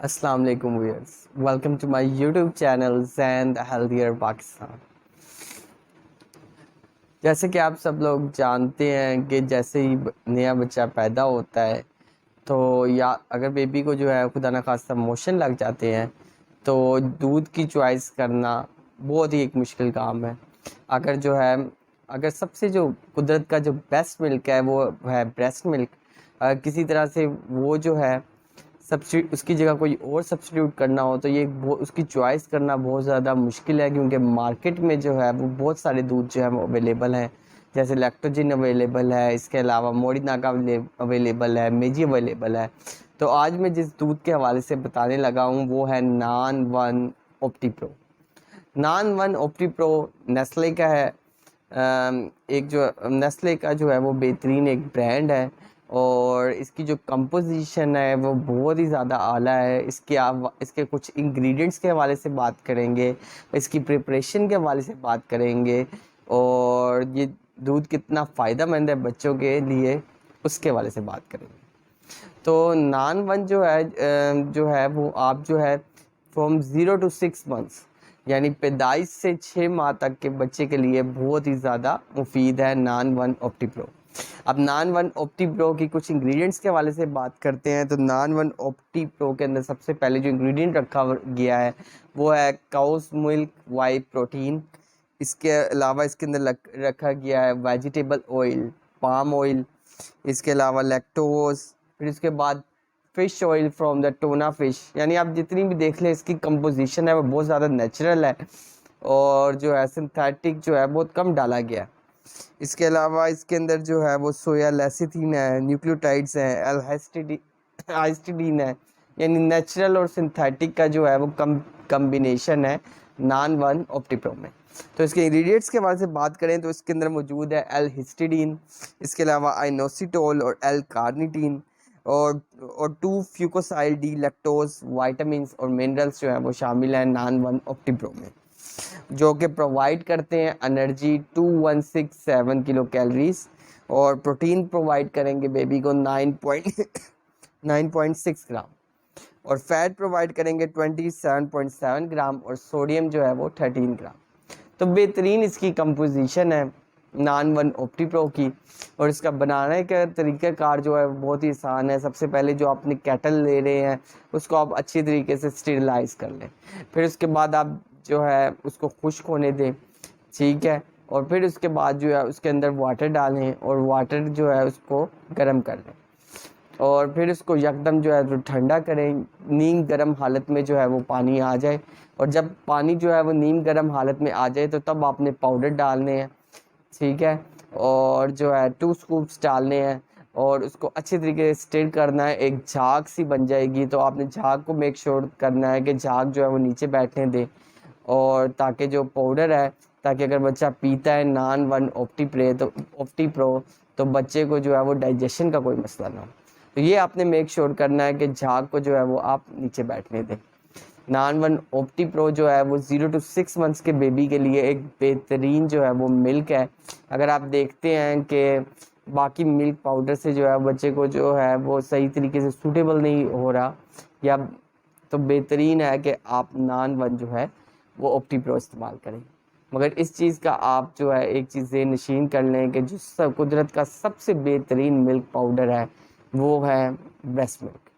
السلام علیکم viewers, welcome to my YouTube channel Zain healthier Pakistan. جیسے کہ آپ سب لوگ جانتے ہیں کہ جیسے ہی نیا بچہ پیدا ہوتا ہے تو یا اگر بیبی کو جو ہے خدا نخواستہ موشن لگ جاتے ہیں تو دودھ کی چوائس کرنا بہت ہی ایک مشکل کام ہے۔ اگر سب سے جو قدرت کا جو بیسٹ ملک ہے وہ ہے بریسٹ ملک، اگر کسی طرح سے وہ جو ہے اس کی جگہ کوئی اور سبسٹیوٹ کرنا ہو تو یہ اس کی چوائس کرنا بہت زیادہ مشکل ہے، کیونکہ مارکیٹ میں جو ہے وہ بہت سارے دودھ جو ہے وہ اویلیبل ہیں، جیسے لیکٹوجن اویلیبل ہے، اس کے علاوہ موڑیناکا اویلیبل ہے، میجی اویلیبل ہے۔ تو آج میں جس دودھ کے حوالے سے بتانے لگا ہوں وہ ہے نان ون اوپٹی پرو۔ نان ون اوپٹی پرو نیسلے کا ہے، ایک جو نیسلے کا جو ہے وہ بہترین ایک برانڈ ہے، اور اس کی جو کمپوزیشن ہے وہ بہت ہی زیادہ اعلیٰ ہے۔ اس کے کچھ انگریڈینٹس کے حوالے سے بات کریں گے، اس کی پریپریشن کے حوالے سے بات کریں گے، اور یہ دودھ کتنا فائدہ مند ہے بچوں کے لیے اس کے حوالے سے بات کریں گے۔ تو نان ون جو ہے وہ آپ جو ہے فرام 0 to 6 months یعنی پیدائش سے 6 ماہ تک کے بچے کے لیے بہت ہی زیادہ مفید ہے نان ون اوپٹی پرو۔ اب نان ون اوپٹی پرو کی کچھ انگریڈینٹس کے حوالے سے بات کرتے ہیں تو نان ون اوپٹی پرو کے اندر سب سے پہلے جو انگریڈینٹ رکھا گیا ہے وہ ہے کاؤز ملک وائی پروٹین۔ اس کے علاوہ اس کے اندر رکھا گیا ہے ویجیٹیبل آئل، پام آئل، اس کے علاوہ لیکٹوز، پھر اس کے بعد fish oil from the tuna fish. یعنی آپ جتنی بھی دیکھ لیں اس کی کمپوزیشن ہے وہ بہت زیادہ نیچرل ہے، اور جو ہے سنتھیٹک جو ہے بہت کم ڈالا گیا۔ اس کے علاوہ اس کے اندر جو ہے وہ سویا لیسیتھین ہے، نیوکلیوٹائڈز ہیں، الہسٹیڈین ہے، یعنی نیچرل اور سنتھیٹک کا جو ہے وہ کمبینیشن ہے نان ون اوپٹی پرو میں۔ تو اس کے انگریڈینٹس کے حوالے سے بات کریں تو اس کے اندر موجود ہے الہسٹیڈین، اس کے علاوہ آئنوسیٹول اور ایل کارنیٹین، اور 2 فیوکوسائل ڈی لیکٹوز، وائٹامنس اور منرلس جو ہیں وہ شامل ہیں نان ون اوپٹی پرو میں، جو کہ پرووائڈ کرتے ہیں انرجی 2167 کلو کیلریز، اور پروٹین پرووائڈ کریں گے بیبی کو 9.6 گرام، اور فیٹ پرووائڈ کریں گے 27.7 گرام، اور سوڈیم جو ہے وہ 13 گرام۔ تو بہترین اس کی کمپوزیشن ہے نان ون اوپٹی پرو کی، اور اس کا بنانے کا طریقہ کار جو ہے بہت ہی آسان ہے۔ سب سے پہلے جو آپ نے کیٹل لے رہے ہیں اس کو آپ اچھی طریقے سے اسٹیریلائز کر لیں، پھر اس کے بعد آپ جو ہے اس کو خشک ہونے دیں، ٹھیک ہے، اور پھر اس کے بعد جو ہے اس کے اندر واٹر ڈالیں، اور واٹر جو ہے اس کو گرم کر لیں، اور پھر اس کو یکدم جو ہے تو ٹھنڈا کریں، نیم گرم حالت میں جو ہے وہ پانی آ جائے، اور جب پانی جو ہے وہ نیم گرم حالت میں آ جائے تو تب آپ نے پاؤڈر ڈالنے ہیں، ٹھیک ہے، اور جو ہے 2 اسکوپس ڈالنے ہیں، اور اس کو اچھی طریقے سے اسٹر کرنا ہے۔ ایک جھاگ سی بن جائے گی تو آپ نے جھاگ کو میک شور کرنا ہے کہ جھاگ جو ہے وہ نیچے بیٹھنے دے، اور تاکہ جو پاؤڈر ہے، تاکہ اگر بچہ پیتا ہے نان ون اوپٹی پرو تو بچے کو جو ہے وہ ڈائجیشن کا کوئی مسئلہ نہ ہو۔ تو یہ آپ نے میک شور کرنا ہے کہ جھاگ کو جو ہے وہ آپ نیچے بیٹھنے دیں۔ نان ون اوپٹی پرو جو ہے وہ 0 to 6 months کے بیبی کے لیے ایک بہترین جو ہے وہ ملک ہے۔ اگر آپ دیکھتے ہیں کہ باقی ملک پاؤڈر سے جو ہے بچے کو جو ہے وہ صحیح طریقے سے سوٹیبل نہیں ہو رہا، یا تو بہترین ہے کہ آپ نان ون جو ہے وہ اوپٹی پرو استعمال کریں۔ مگر اس چیز کا آپ جو ہے ایک چیز ذہن نشین کر لیں کہ جو قدرت کا سب سے بہترین ملک پاؤڈر ہے وہ ہے بریسٹ ملک،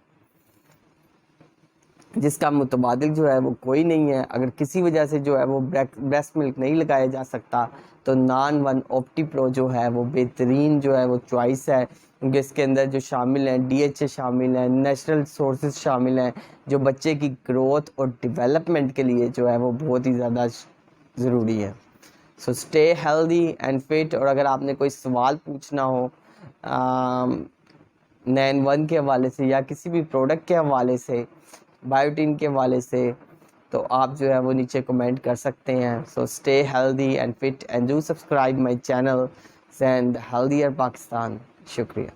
جس کا متبادل جو ہے وہ کوئی نہیں ہے۔ اگر کسی وجہ سے جو ہے وہ بریسٹ ملک نہیں لگایا جا سکتا تو نان ون اوپٹی پرو جو ہے وہ بہترین جو ہے وہ چوائس ہے، کیونکہ اس کے اندر جو شامل ہیں DHA شامل ہیں، نیچرل سورسز شامل ہیں، جو بچے کی گروتھ اور ڈیولپمنٹ کے لیے جو ہے وہ بہت ہی زیادہ ضروری ہے۔ So stay healthy and fit. اور اگر آپ نے کوئی سوال پوچھنا ہو نین ون کے حوالے سے یا کسی بھی پروڈکٹ کے حوالے سے، بایوٹین کے حوالے سے، تو آپ جو ہے وہ نیچے کمنٹ کر سکتے ہیں۔ So stay healthy and fit and do subscribe my channel Zain healthier Pakistan. شکریہ۔